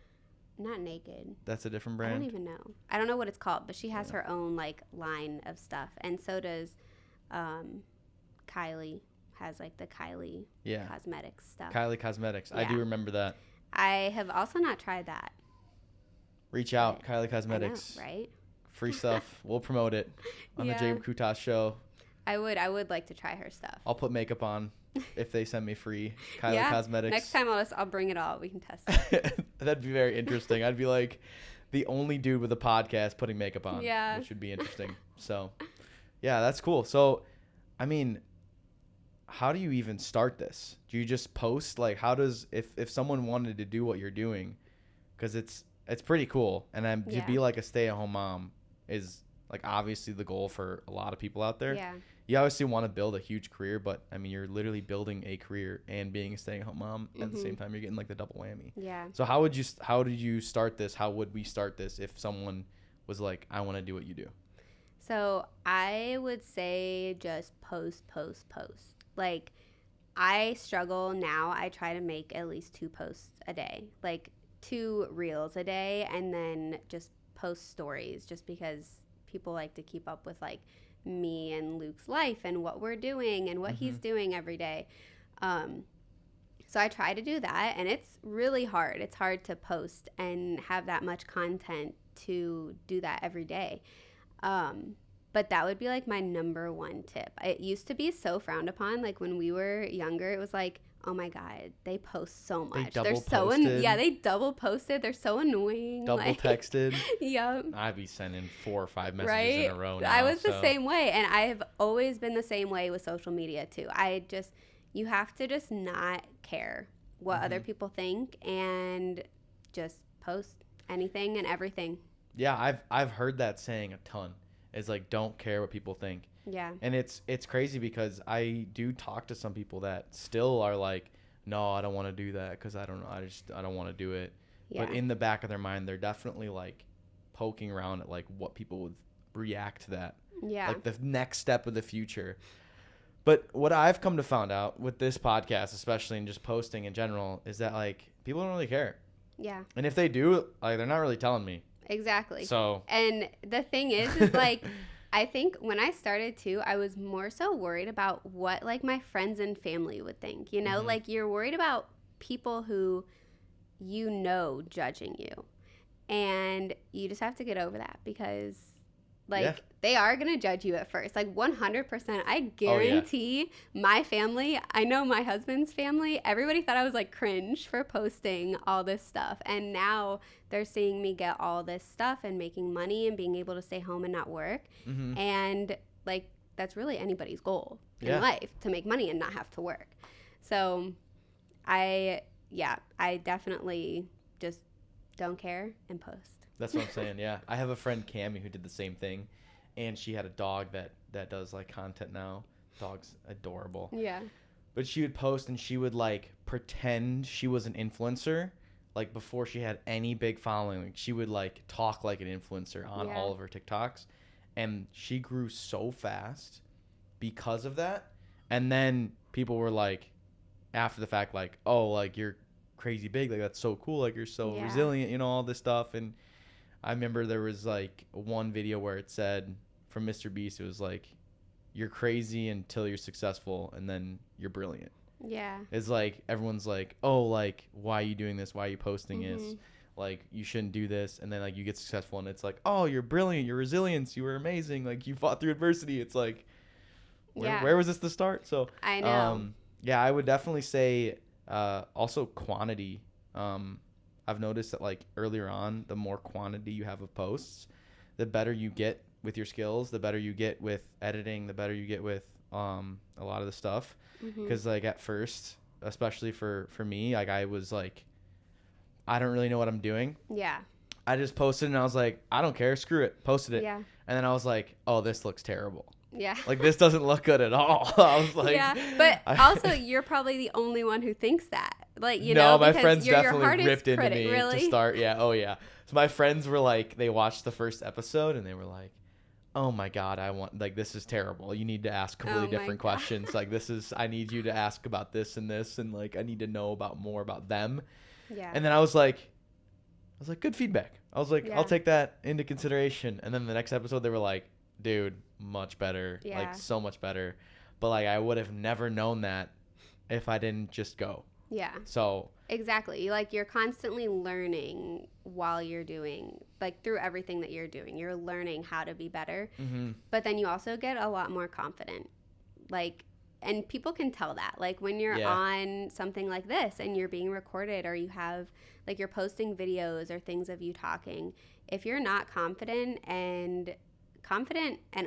not Naked. That's a different brand? I don't even know. I don't know what it's called, but she has her own like line of stuff. And so does Kylie. Has like the Kylie Cosmetics stuff. Kylie Cosmetics. Yeah. I do remember that. I have also not tried that. Reach out, Kylie Cosmetics. I know, right? Free stuff. We'll promote it on the Jacob Kutas show. I would like to try her stuff. I'll put makeup on if they send me free Kylie Cosmetics. Next time I'll bring it all. We can test it. That'd be very interesting. I'd be like the only dude with a podcast putting makeup on. Yeah. Which would be interesting. So, yeah, that's cool. So, I mean, how do you even start this? Do you just post? Like, how does if someone wanted to do what you're doing, because it's pretty cool, and to be like a stay-at-home mom, is like obviously the goal for a lot of people out there. Yeah. You obviously want to build a huge career, but I mean, you're literally building a career and being a stay-at-home mom at the same time. You're getting like the double whammy. Yeah. So how did you start this? How would we start this if someone was like, I want to do what you do? So I would say just post. Like, I struggle now. I try to make at least 2 posts a day, like 2 reels a day, and then just post stories, just because people like to keep up with like me and Luke's life and what we're doing and what he's doing every day. So I try to do that, and it's really hard. It's hard to post and have that much content to do that every day. But that would be like my number 1 tip. It used to be so frowned upon. Like when we were younger, it was like, oh my God, they post so much. They're so they double posted. They're so annoying. Double texted. Yep. I'd be sending 4 or 5 messages in a row now. I was the same way, and I have always been the same way with social media too. You have to just not care what other people think and just post anything and everything. Yeah, I've heard that saying a ton. It's like, don't care what people think. Yeah. And it's crazy because I do talk to some people that still are like, no, I don't want to do that because I don't know. I don't want to do it. Yeah. But in the back of their mind, they're definitely like poking around at like what people would react to that. Yeah. Like the next step of the future. But what I've come to find out with this podcast, especially and just posting in general, is that like people don't really care. Yeah. And if they do, like they're not really telling me. Exactly. So. And the thing is like, I think when I started too, I was more so worried about what like my friends and family would think, you know, like you're worried about people who, you know, judging you, and you just have to get over that because like they are going to judge you at first, like 100%. I guarantee my family, I know my husband's family, everybody thought I was like cringe for posting all this stuff. And now they're seeing me get all this stuff and making money and being able to stay home and not work. And like, that's really anybody's goal in life, to make money and not have to work. So I definitely just don't care and post. That's what I'm saying. Yeah. I have a friend, Cammie, who did the same thing. And she had a dog that does like content now. Dog's adorable. Yeah. But she would post and she would like pretend she was an influencer. Like before she had any big following, like she would like talk like an influencer on all of her TikToks. And she grew so fast because of that. And then people were like, after the fact, like, oh, like you're crazy big. Like that's so cool. Like you're so resilient, you know, all this stuff. And I remember there was like one video where it said from Mr. Beast, it was like, you're crazy until you're successful and then you're brilliant. Yeah. It's like everyone's like, oh, like, why are you doing this? Why are you posting this? Like, you shouldn't do this. And then like you get successful and it's like, oh, you're brilliant. Your resilience. You were amazing. Like you fought through adversity. It's like, where was this the start? So I know. Yeah, I would definitely say also quantity. I've noticed that like earlier on, the more quantity you have of posts, the better you get with your skills, the better you get with editing, the better you get with a lot of the stuff. Because like at first, especially for me, like I was like, I don't really know what I'm doing. Yeah. I just posted and I was like, I don't care, screw it, posted it. Yeah. And then I was like, oh, this looks terrible. Yeah. Like this doesn't look good at all. I was like, yeah. But also you're probably the only one who thinks that. Like, you know, my friends definitely ripped into me really? To start. Yeah. Oh yeah. So my friends were like, they watched the first episode and they were like, oh my God, this is terrible. You need to ask completely different questions. Like I need you to ask about this and this. And like, I need to know more about them. Yeah. And then I was like, good feedback. I was like, I'll take that into consideration. And then the next episode they were like, dude, much better. Yeah. Like so much better. But like, I would have never known that if I didn't just go. Yeah. So exactly. Like you're constantly learning while you're doing, like through everything that you're doing, you're learning how to be better. But then you also get a lot more confident. Like, and people can tell that. Like when you're on something like this and you're being recorded or you have, like you're posting videos or things of you talking, if you're not confident and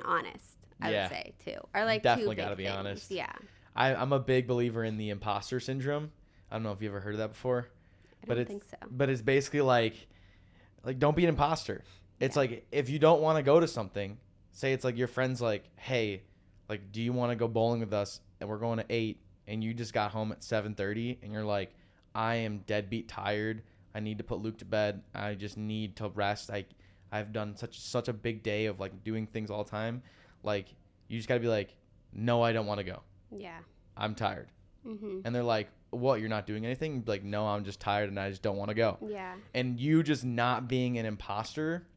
honest, I would say too. Are like definitely got to be honest. Yeah. I'm a big believer in the imposter syndrome. I don't know if you ever heard of that before. I don't think so. But it's basically like don't be an imposter. It's like, if you don't want to go to something, say it's like your friend's like, hey, like, do you want to go bowling with us? And we're going to 8, and you just got home at 7:30, and you're like, I am deadbeat tired. I need to put Luke to bed. I just need to rest. I've done such a big day of like doing things all the time. Like, you just got to be like, no, I don't want to go. Yeah. I'm tired. Mm-hmm. And they're like, what, you're not doing anything? Like, no, I'm just tired and I just don't want to go. Yeah. And you just not being an imposter,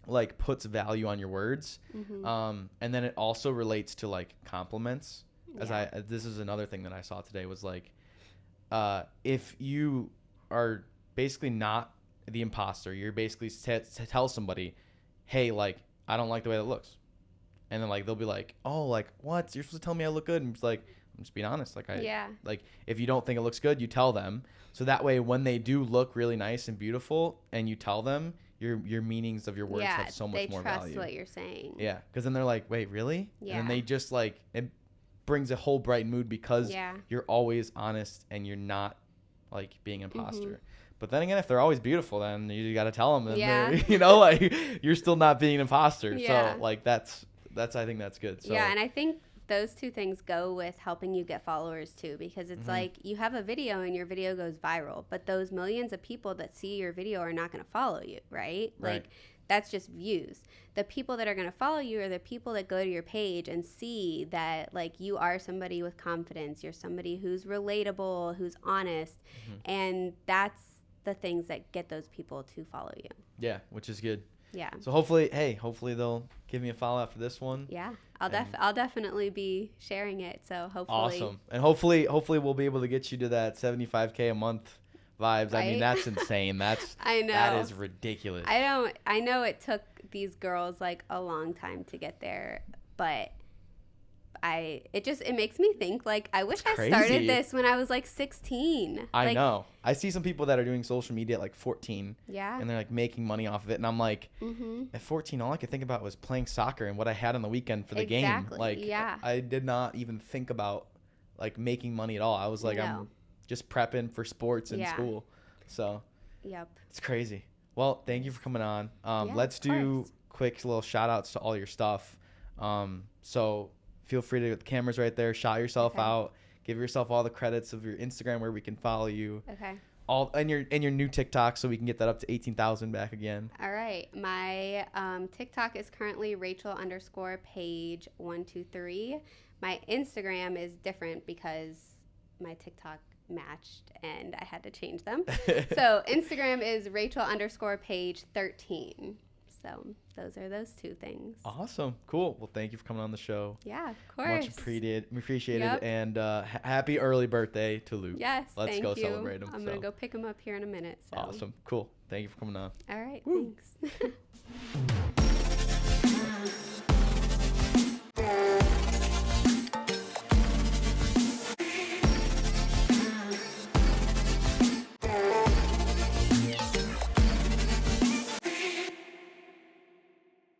like, puts value on your words. Mm-hmm. And then it also relates to like compliments. Yeah. This is another thing that I saw today was like, if you are basically not the imposter, you're basically to tell somebody, hey, like, I don't like the way that looks. And then like, they'll be like, oh, like, what? You're supposed to tell me I look good. And it's like, I'm just being honest. Like, like, if you don't think it looks good, you tell them. So that way, when they do look really nice and beautiful and you tell them, your meanings of your words have so much more value. They trust what you're saying. Yeah. Because then they're like, wait, really? Yeah. And they just like, it brings a whole bright mood because Yeah. you're always honest and you're not like being an imposter. Mm-hmm. But then again, if they're always beautiful, then you got to tell them. And Yeah. you know, like, you're still not being an imposter. Yeah. So like, that's I think that's good. So, yeah, and I think those two things go with helping you get followers too, because it's like you have a video and your video goes viral, but those millions of people that see your video are not going to follow you, right? Like, that's just views. The people that are going to follow you are the people that go to your page and see that like you are somebody with confidence, you're somebody who's relatable, who's honest, and that's the things that get those people to follow you. Yeah, which is good. Yeah. So hopefully they'll give me a follow after this one. Yeah. I'll definitely be sharing it. So hopefully. Awesome. And hopefully we'll be able to get you to that 75K a month vibes. Right? I mean, that's insane. I know. That is ridiculous. I know it took these girls like a long time to get there, but it makes me think like I wish I started this when I was like 16. I know. I see some people that are doing social media at like 14. Yeah. And they're like making money off of it, and I'm like, at 14, all I could think about was playing soccer and what I had on the weekend for the game. Like, I did not even think about like making money at all. I was like, I'm just prepping for sports in school. So. Yep. It's crazy. Well, thank you for coming on. Let's do quick little shout outs to all your stuff. So feel free to, the camera's right there, shout yourself out, give yourself all the credits of your Instagram where we can follow you. Okay. All and your new TikTok, so we can get that up to 18,000 back again. All right. My TikTok is currently Rachel_page123. My Instagram is different because my TikTok matched and I had to change them. So Instagram is Rachel_page13. So those are those two things. Awesome. Cool. Well, thank you for coming on the show. Yeah, of course. Much appreciated. Yep. And happy early birthday to Luke. Yes, Let's go celebrate him. I'm going to go pick him up here in a minute. So. Awesome. Cool. Thank you for coming on. All right. Woo. Thanks.